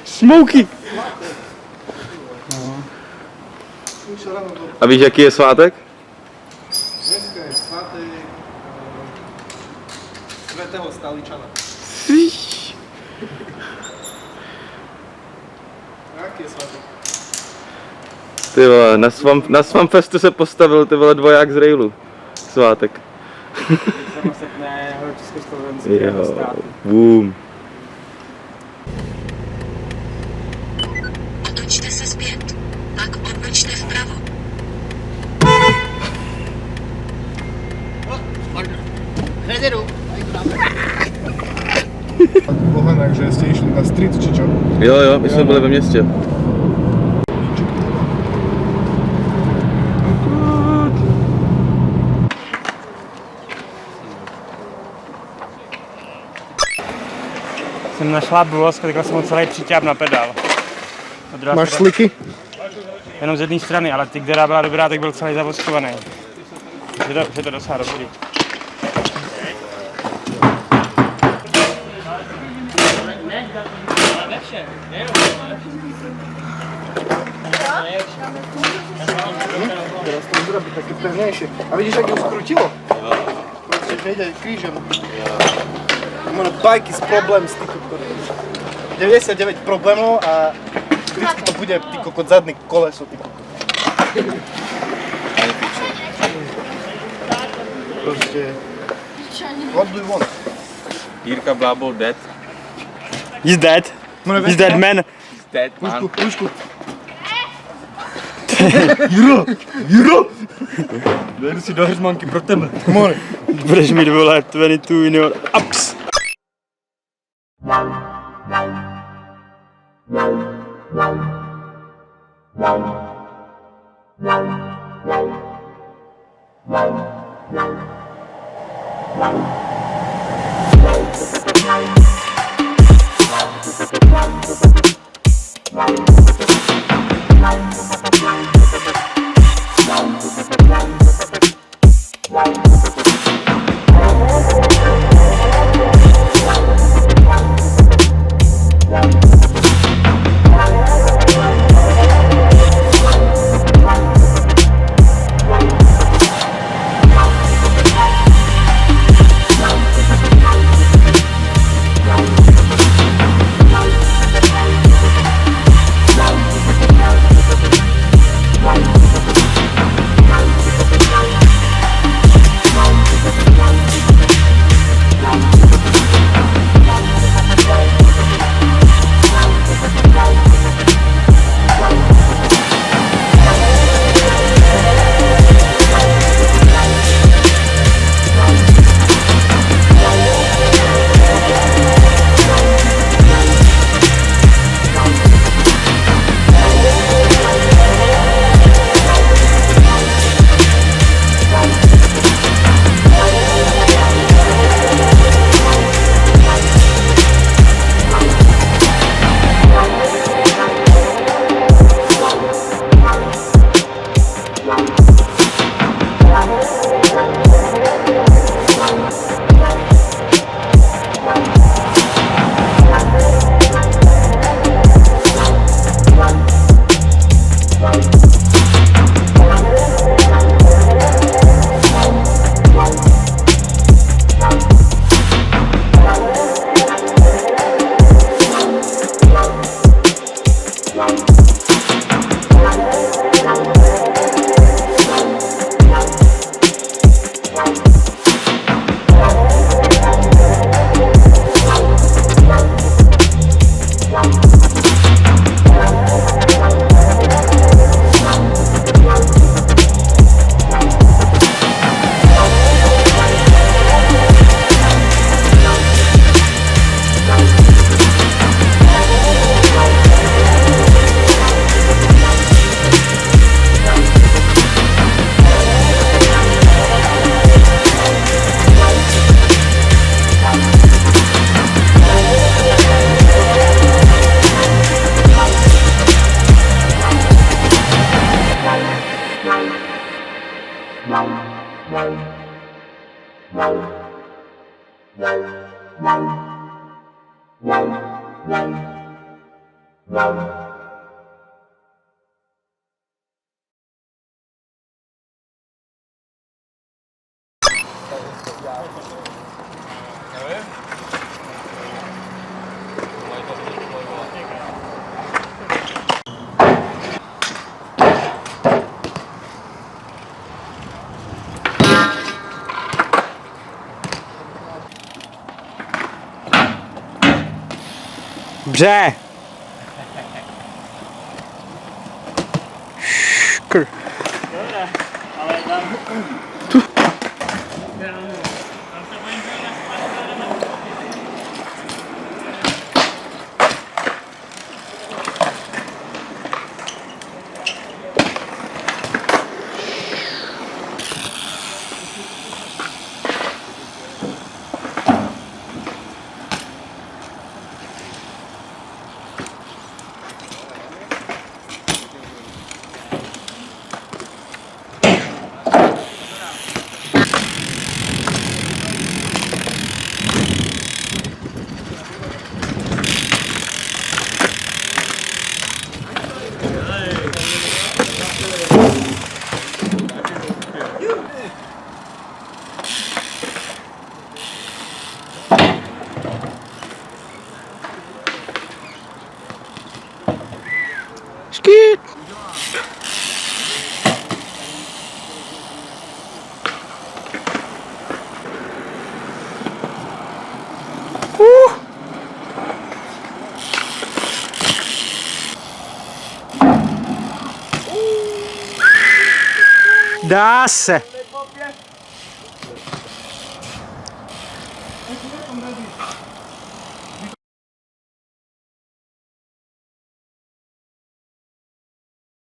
Smoky. A víš, jaký je svátek? Dneska je svátek svätého Staličana. Jaký je svátek? Ty vole, na Swampfestu se postavil ty vole dvoják z railu. Svátek. Jo, boom. Otočte se zpět, pak odbočte vpravo. Bohanak, že ste išli na street, či čo? Jo, my jsme byli ve městě. Jsem našlápl vosk, takhle jsem ho celý přiťáp na pedál. Máš sliky? Jenom z jedné strany, ale ty, která byla dobrá, tak byl celý zavoskovaný. Je to docela dobrý. Teraz to zrobiť také pevnejšie. A vidíš, jak ju skrutilo? Proste nejde krížem. Možno bajky s problém s týko. 99 problémov a vždycky to bude ty kokot zadný koleso, ty kokot. Proste... What do you want? Jirka Blábol dead. He's dead. He's dead man. He's dead man. Pušku. Juro! Jdu si do hřmanky pro tebe. Come on. Budeš mít, vole, 22 in your ups. Bře! Škr. Škýt! Dá se!